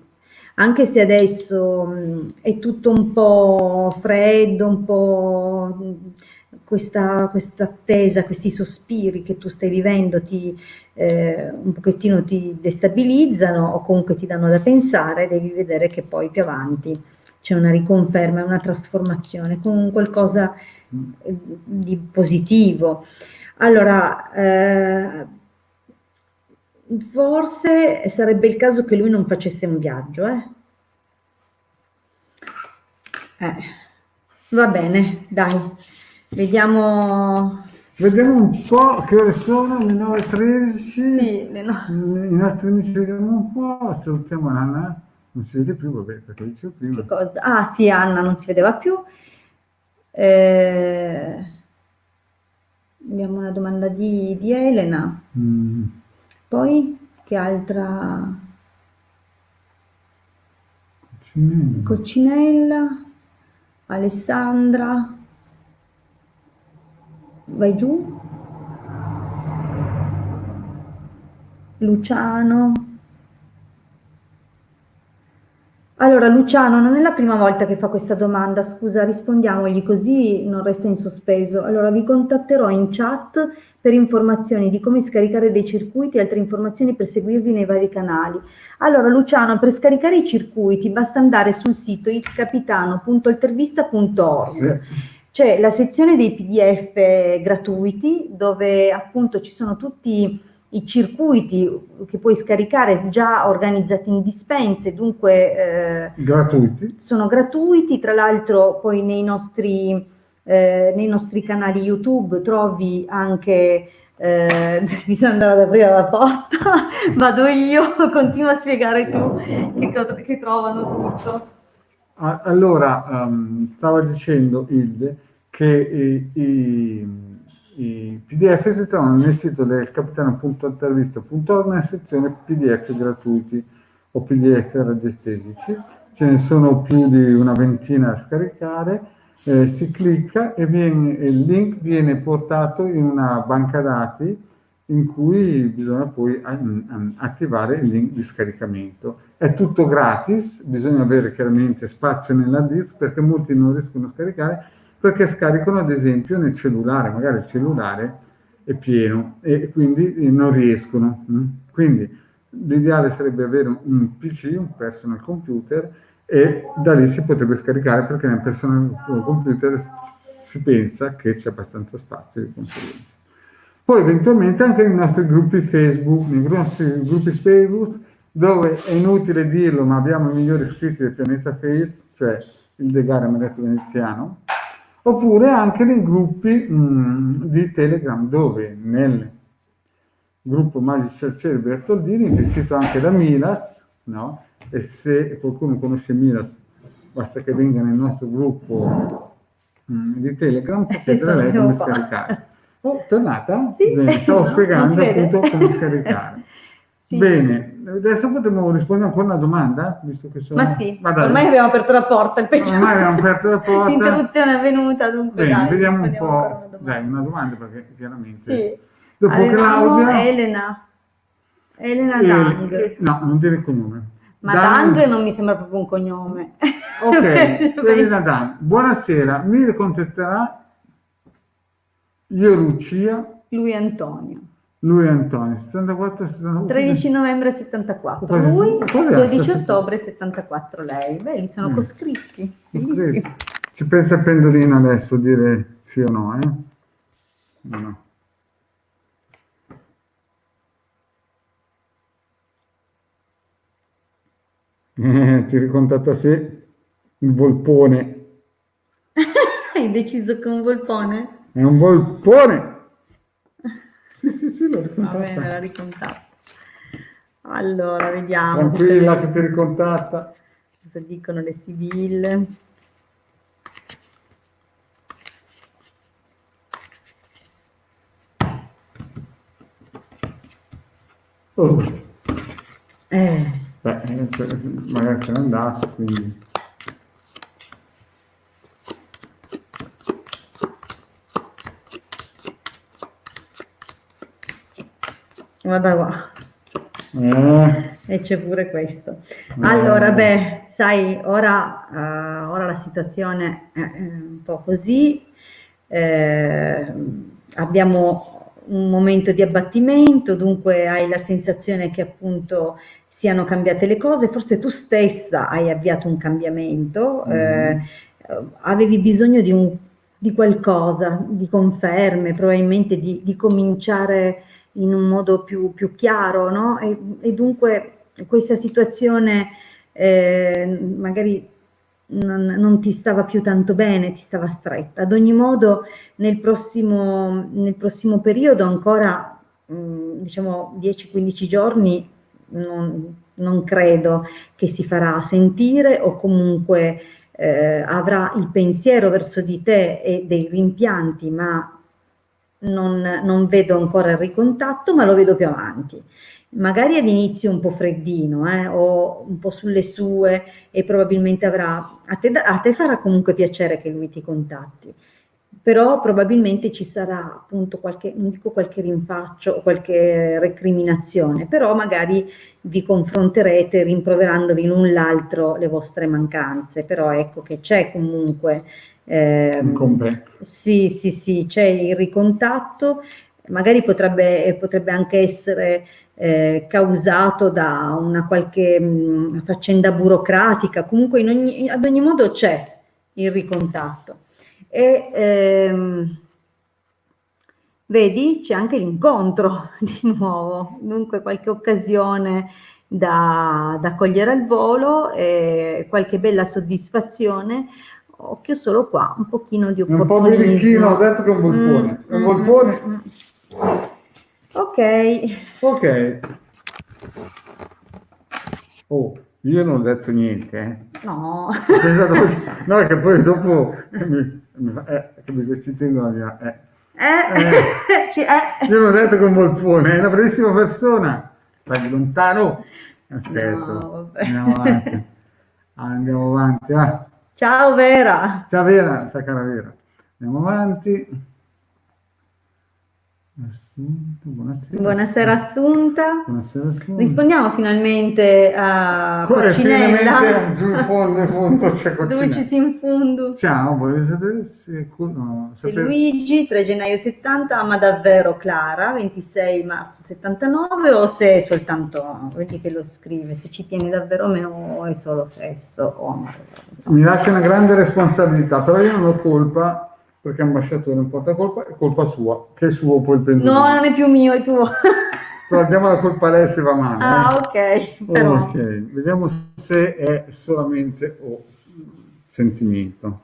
anche se adesso è tutto un po' freddo, un po' questa attesa, questi sospiri che tu stai vivendo un pochettino ti destabilizzano o comunque ti danno da pensare, devi vedere che poi più avanti c'è una riconferma, una trasformazione con qualcosa di positivo. Allora, forse sarebbe il caso che lui non facesse un viaggio, va bene, dai, vediamo. Vediamo un po' che ore sono, le 9:13. Sì, I nostri amici vediamo un po', salutiamo Anna, non si vede più, vabbè, perché dicevo prima. Che cosa? Ah sì, Anna non si vedeva più. Abbiamo una domanda di Elena. Poi che altra? Coccinella, Alessandra, vai giù, Luciano. Allora, Luciano, non è la prima volta che fa questa domanda, scusa, rispondiamogli così non resta in sospeso. Allora, vi contatterò in chat per informazioni di come scaricare dei circuiti e altre informazioni per seguirvi nei vari canali. Allora, Luciano, per scaricare i circuiti basta andare sul sito itcapitano.altervista.org. C'è la sezione dei PDF gratuiti dove appunto ci sono tutti i circuiti che puoi scaricare già organizzati in dispense, dunque gratuiti. Sono gratuiti, tra l'altro poi nei nostri canali YouTube trovi anche, bisogna andare ad aprire la porta, vado io, continua a spiegare tu che trovano tutto. Allora, stava dicendo Hilde che i PDF si trovano nel sito del capitano.intervista.org nella sezione PDF gratuiti o PDF radiestesici. Ce ne sono più di una ventina da scaricare, si clicca e il link viene portato in una banca dati in cui bisogna poi attivare il link di scaricamento. È tutto gratis, bisogna avere chiaramente spazio nella disk perché molti non riescono a scaricare perché scaricano ad esempio nel cellulare, magari il cellulare è pieno e quindi non riescono. Quindi l'ideale sarebbe avere un PC, un personal computer, e da lì si potrebbe scaricare perché nel personal computer si pensa che c'è abbastanza spazio di conseguenza. Poi eventualmente anche nei nostri gruppi Facebook, dove è inutile dirlo, ma abbiamo i migliori iscritti del pianeta Face, cioè il Degare Amuleto Veneziano, oppure anche nei gruppi di Telegram, dove nel gruppo Magici al Cielo Bertoldini, gestito anche da Milas, no? E se qualcuno conosce Milas, basta che venga nel nostro gruppo di Telegram per chiedere a lei come scaricare. Oh, tornata? Sì. Bene, stavo No, spiegando appunto come scaricare. Sì. Bene, adesso potremmo rispondere ancora a una domanda, visto che sono... Ma sì, ormai abbiamo aperto la porta, il peggio. Ormai abbiamo aperto la porta. L'interruzione è avvenuta, dunque bene, dai, vediamo un po'. una domanda. Dai, una domanda perché chiaramente... Sì. Dopo Avevamo Claudia... Elena Dang. No, non dire il cognome. Ma Dang non mi sembra proprio un cognome. Ok, Elena Dang. Buonasera, mi ricontatterà io Lucia. Lui Antonio. 74, 74. 13 novembre 74 lui, 12 ottobre 74 lei. Beh, sono coscritti. Bellissimo. Ci pensa Pendolino adesso dire sì o no, No. Ti ricontatta se il volpone. Hai deciso che è un volpone? È un volpone! Sì, l'ho ricontatta. Va bene, l'ho ricontatta. Allora, vediamo. Tranquilla che ti ricontatta. Cosa dicono le sibille? Magari se n'è andato, quindi... Guarda qua. E c'è pure questo. Allora, beh, sai, ora la situazione è un po' così. Abbiamo un momento di abbattimento, dunque hai la sensazione che appunto siano cambiate le cose, forse tu stessa hai avviato un cambiamento, avevi bisogno di qualcosa, di conferme, probabilmente di cominciare in un modo più chiaro, no? E dunque questa situazione magari non ti stava più tanto bene, ti stava stretta. Ad ogni modo nel prossimo periodo ancora diciamo 10-15 giorni non credo che si farà sentire, o comunque avrà il pensiero verso di te e dei rimpianti, ma non vedo ancora il ricontatto, ma lo vedo più avanti. Magari all'inizio un po' freddino, o un po' sulle sue, e probabilmente a te farà comunque piacere che lui ti contatti, però probabilmente ci sarà appunto non dico qualche rinfaccio o qualche recriminazione, però magari vi confronterete rimproverandovi l'un l'altro le vostre mancanze, però ecco che c'è comunque sì, c'è il ricontatto, magari potrebbe anche essere causato da una qualche faccenda burocratica, comunque ad ogni modo c'è il ricontatto. E vedi, c'è anche l'incontro di nuovo, dunque qualche occasione da cogliere al volo, qualche bella soddisfazione. Occhio solo qua, un pochino di opportunismo. Un po' birichino, ho detto che è un volpone. È un volpone. Ok. Oh, io non ho detto niente, No. No, che poi dopo ci tengo io non ho detto che è un volpone, è una bravissima persona. Stai lontano. Scherzo. No, vabbè. Andiamo avanti. Ciao Vera. Ciao Vera, ciao cara Vera. Andiamo avanti. Buonasera Assunta. Buonasera Assunta. Rispondiamo finalmente a Coccinella. Finalmente giù in fondo c'è Coccinella. Dove ci si infondu. Ciao, voglio sapere se Luigi, 3 gennaio 70, ma davvero Clara, 26 marzo 79, o se è soltanto, vedi che lo scrive, se ci tieni davvero a me o è solo fesso o amaro. Mi lascia una grande responsabilità, però io non ho colpa perché ambasciatore non porta colpa, è colpa sua, che è suo poi il pendolino. No, non è più mio, è tuo. Però diamo la colpa a lei se va male. Ah, ok, però. Ok, vediamo se è solamente o sentimento.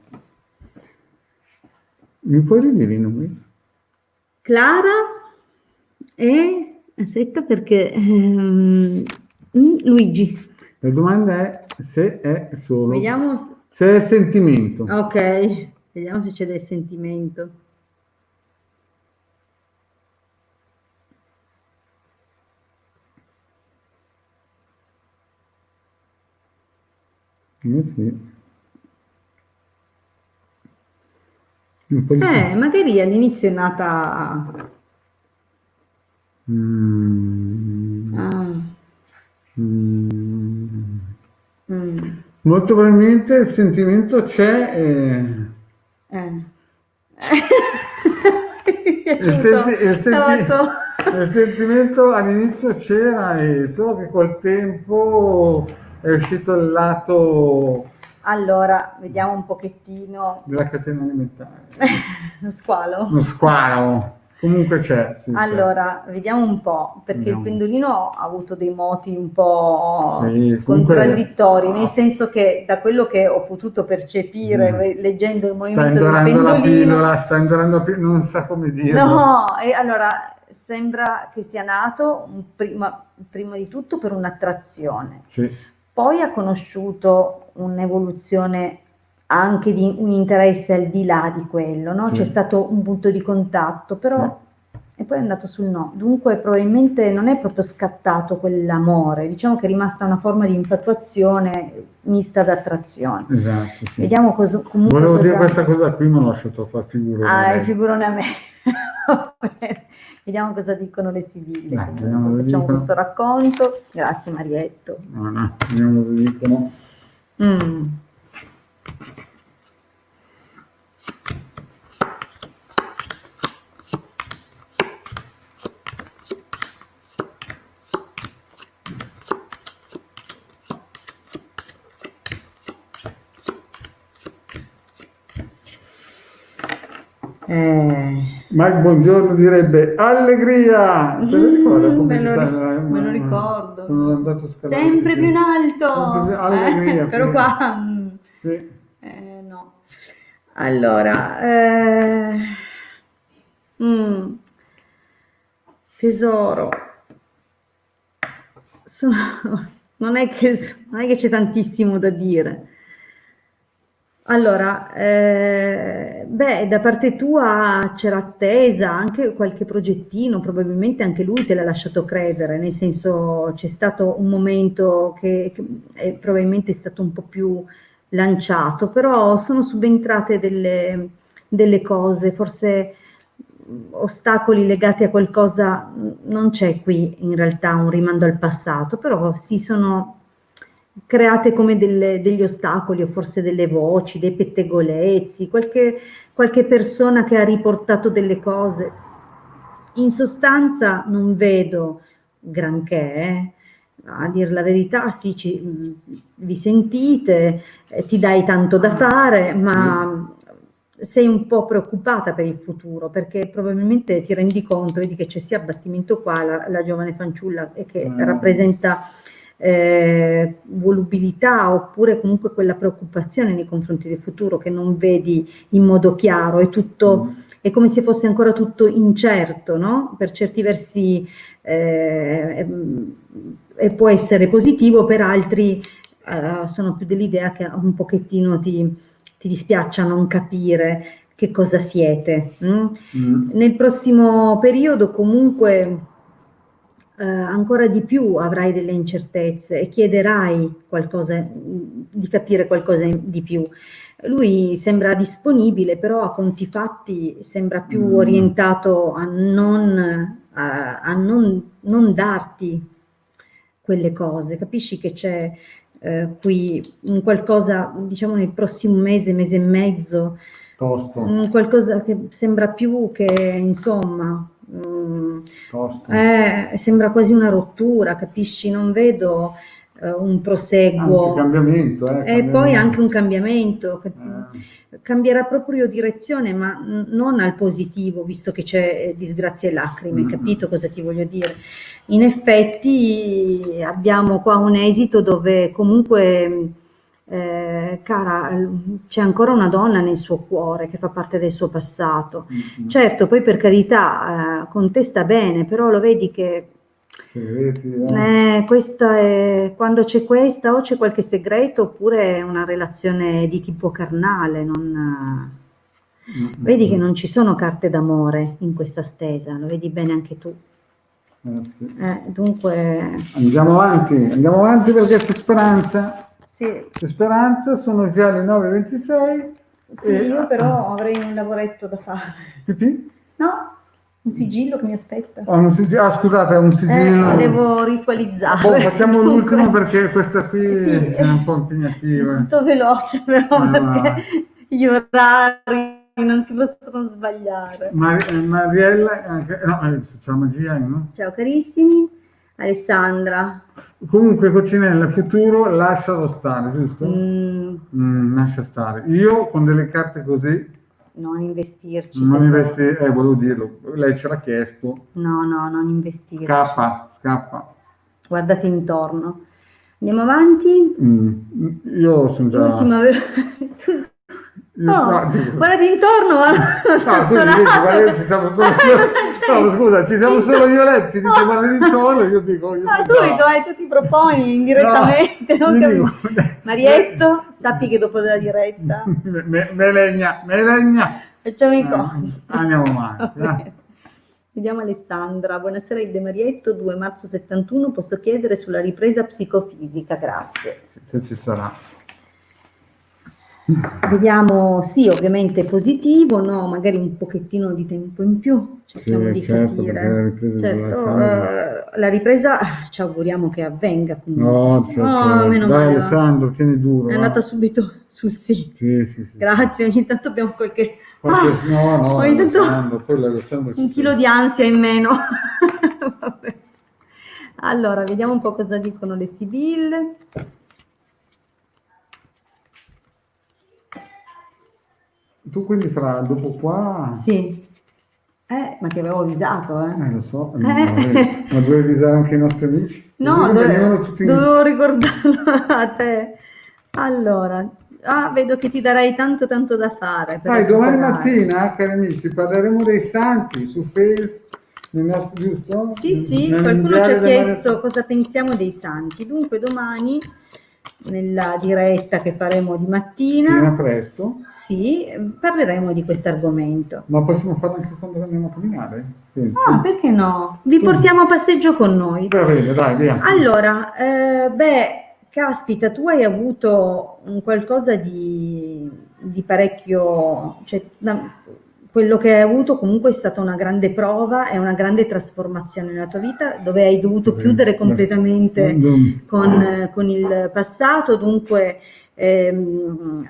Mi puoi ridire i nomi? Clara e... aspetta perché... Luigi. La domanda è se è solo... Vediamo... se è sentimento. Ok, vediamo se c'è del sentimento. Sì. Un po' di Magari all'inizio è nata... Molto probabilmente il sentimento c'è. Il sentimento all'inizio c'era, solo che col tempo è uscito il lato Allora, vediamo un pochettino. della catena alimentare. Lo squalo? Lo squalo. Comunque c'è. Sì, allora, c'è. vediamo un po', perché Vediamo. il pendolino ha avuto dei moti un po' sì, contraddittori, nel senso che da quello che ho potuto percepire leggendo il movimento del pendolino... sta indorando la pillola, non sa come dire. No, e allora sembra che sia nato prima di tutto per un'attrazione. Sì. Poi ha conosciuto un'evoluzione anche di un interesse al di là di quello, no? Sì. C'è stato un punto di contatto, però e poi è andato sul no. Dunque probabilmente non è proprio scattato quell'amore, diciamo che è rimasta una forma di infatuazione mista d'attrazione. Esatto. Sì. Vediamo comunque volevo dire questa cosa qui, ma l'ho lasciato fare figurone. Ah, il figurone a me. Vediamo cosa dicono le sibille. Facciamo questo racconto. Grazie Marietto. No, vediamo cosa dicono. Mike Buongiorno direbbe allegria! Te lo ricordo? Me lo ricordo. Sono andato a scalare. Sempre più in alto! Allegria. Però qua... Sì. No. Allora... tesoro. Non è che c'è tantissimo da dire. Allora, da parte tua c'era attesa, anche qualche progettino, probabilmente anche lui te l'ha lasciato credere, nel senso c'è stato un momento che è probabilmente stato un po' più lanciato, però sono subentrate delle cose, forse ostacoli legati a qualcosa, non c'è qui in realtà un rimando al passato, però si sono create come degli ostacoli o forse delle voci, dei pettegolezzi, qualche persona che ha riportato delle cose. In sostanza non vedo granché, a dir la verità sì, vi sentite, ti dai tanto da fare, ma sei un po' preoccupata per il futuro perché probabilmente ti rendi conto, vedi che c'è sia abbattimento qua, la giovane fanciulla e che rappresenta volubilità oppure comunque quella preoccupazione nei confronti del futuro che non vedi in modo chiaro, è tutto, è come se fosse ancora tutto incerto, no? Per certi versi e può essere positivo, per altri sono più dell'idea che un pochettino ti dispiaccia non capire che cosa siete. Nel prossimo periodo comunque ancora di più avrai delle incertezze e chiederai qualcosa, di capire qualcosa di più. Lui sembra disponibile, però a conti fatti sembra più orientato a non darti quelle cose. Capisci che c'è qui un qualcosa, diciamo nel prossimo mese, mese e mezzo, qualcosa che sembra più che, insomma, sembra quasi una rottura, capisci? Non vedo un proseguo. Anzi, cambiamento, E cambiamento. poi anche un cambiamento, cambierà proprio direzione, ma non al positivo, visto che c'è disgrazia e lacrime, capito cosa ti voglio dire? In effetti abbiamo qua un esito dove comunque, cara, c'è ancora una donna nel suo cuore che fa parte del suo passato. Certo, poi per carità, con te sta bene, però lo vedi che Segreti, questa è, quando c'è questa, o c'è qualche segreto oppure è una relazione di tipo carnale, vedi che non ci sono carte d'amore in questa stesa, lo vedi bene anche tu. sì. Dunque... Andiamo avanti perché c'è speranza. Sì. C'è speranza, sono già le 9:26. Sì, io però avrei un lavoretto da fare. Pipì? No? Un sigillo che mi aspetta. Scusate, è un sigillo. Devo ritualizzare. Facciamo l'ultimo perché questa qui sì, è un po' impegnativa. Molto veloce però perché gli orari non si possono sbagliare. Mariella, ciao Magia, no? Ciao carissimi, Alessandra. Comunque Coccinella, futuro lascialo stare, giusto? Lascia stare. Io con delle carte così... Non investirci. Non investire, volevo dirlo, lei ce l'ha chiesto. No, non investirci. Scappa. Guardate intorno. Andiamo avanti. Io sono già... L'ultima... guardate intorno, scusa, ci siamo solo io letti, dice guardate intorno, io dico... subito, tu ti proponi indirettamente. Marietto, sappi che dopo la diretta... Melegna. Facciamo i conti. Andiamo avanti. Vediamo Alessandra. Buonasera Ilde Marietto, 2 marzo 71, posso chiedere sulla ripresa psicofisica, grazie. Se ci sarà. Vediamo, sì, ovviamente positivo, no? Magari un pochettino di tempo in più, cerchiamo di capire. La ripresa ci auguriamo che avvenga. Meno male. Alessandro, tieni duro. È andata subito sul sì. Sì. Grazie, ogni tanto abbiamo qualche... ogni tanto un chilo di ansia in meno. Vabbè. Allora, vediamo un po' cosa dicono le Sibille. Tu quindi dopo qua... Sì. Ma ti avevo avvisato, lo so, ma dovevi avvisare anche i nostri amici? No, dovevo ricordarlo a te. Allora, vedo che ti darei tanto da fare. Domani mattina, cari amici, parleremo dei santi su Face, giusto? Sì, qualcuno ci ha chiesto cosa pensiamo dei santi. Dunque domani... nella diretta che faremo di mattina presto parleremo di questo argomento. Ma possiamo farlo anche quando andiamo a camminare? Perché no? Vi portiamo a passeggio con noi. Va bene, dai, via. Allora, caspita, tu hai avuto un qualcosa di parecchio, cioè, quello che hai avuto comunque è stata una grande prova e una grande trasformazione nella tua vita, dove hai dovuto chiudere completamente con il passato. Dunque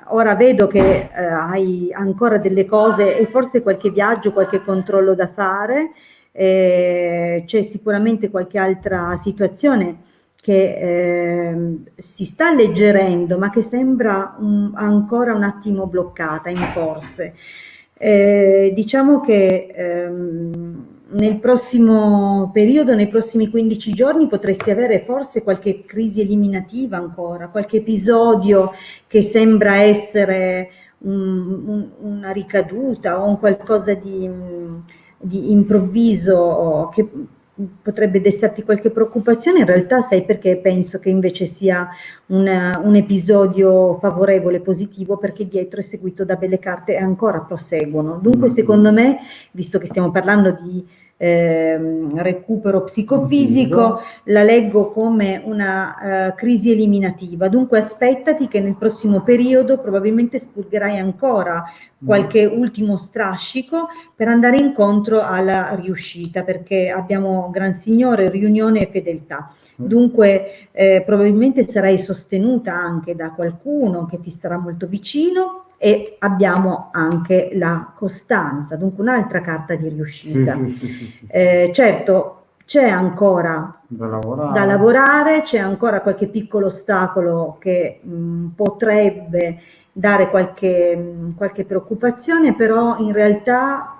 ora vedo che hai ancora delle cose e forse qualche viaggio, qualche controllo da fare, c'è sicuramente qualche altra situazione che si sta alleggerendo ma che sembra ancora un attimo bloccata in forse. Diciamo che nel prossimo periodo, nei prossimi 15 giorni potresti avere forse qualche crisi eliminativa ancora, qualche episodio che sembra essere una ricaduta o un qualcosa di improvviso che potrebbe destarti qualche preoccupazione. In realtà sai perché penso che invece sia un episodio favorevole, positivo, perché dietro è seguito da belle carte e ancora proseguono. Dunque secondo me, visto che stiamo parlando di recupero psicofisico, la leggo come una crisi eliminativa. Dunque aspettati che nel prossimo periodo probabilmente spurgerai ancora qualche ultimo strascico per andare incontro alla riuscita, perché abbiamo Gran Signore, riunione e fedeltà. Dunque probabilmente sarai sostenuta anche da qualcuno che ti starà molto vicino, e abbiamo anche la costanza, dunque un'altra carta di riuscita. Certo, c'è ancora da lavorare, c'è ancora qualche piccolo ostacolo che potrebbe dare qualche preoccupazione, però in realtà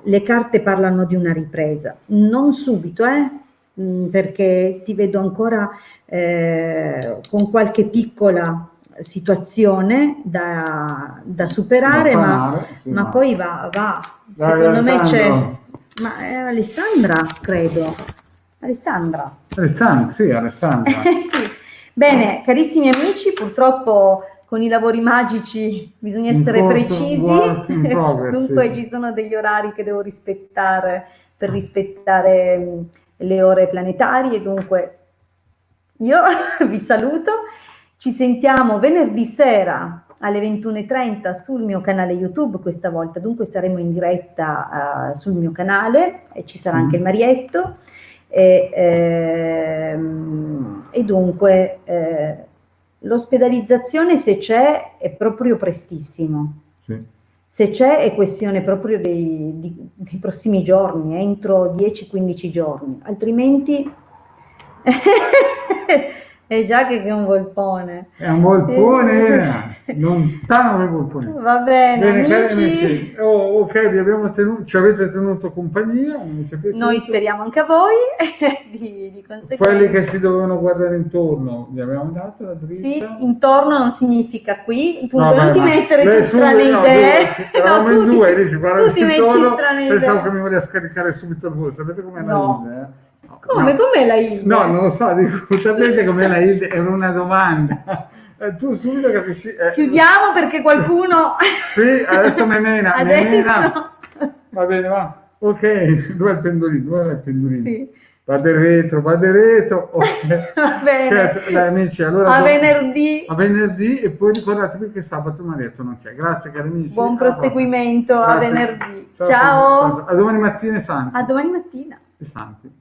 le carte parlano di una ripresa. Non subito, perché ti vedo ancora con qualche piccola situazione da superare, ma poi va. Dai, Secondo me c'è... Alessandro. Ma è Alessandra, credo. Alessandra. Sì, Alessandra. Sì. Bene, carissimi amici, purtroppo con i lavori magici bisogna essere precisi, dunque ci sono degli orari che devo rispettare per rispettare le ore planetarie, dunque io vi saluto, ci sentiamo venerdì sera alle 21:30 sul mio canale YouTube questa volta, dunque saremo in diretta sul mio canale e ci sarà anche il Marietto e dunque l'ospedalizzazione, se c'è, è proprio prestissimo. Sì. Se c'è è questione proprio dei prossimi giorni, entro 10-15 giorni, altrimenti è già che è un volpone. È un volpone, lontano dal volpone. Va bene, amici. Ok, ci avete tenuto compagnia. Noi speriamo anche a voi di conseguenza. Quelli che si dovevano guardare intorno, gli abbiamo dato la dritta. Sì, intorno non significa qui, tu non ti mettere tu strane idee. Eravamo in due, lì ci guardano intorno, strane pensavo idee. che mi voleva scaricare subito il volo. Sapete com'è la Hilde? Come? Com'è la Hilde? No, non lo so, dico, sapete com'è la Hilde? Era una domanda. Tu subito capisci. Chiudiamo perché qualcuno... Sì, adesso me mena. Adesso... Va bene, va. Ok, dov'è il pendolino? Sì. Vado retro. Okay. Va bene. Dai, amici, allora a venerdì. A venerdì, e poi ricordatevi che sabato Marietto non c'è. Grazie cari amici. Buon proseguimento, a venerdì. Ciao. A domani mattina e santi. A domani mattina. E santi.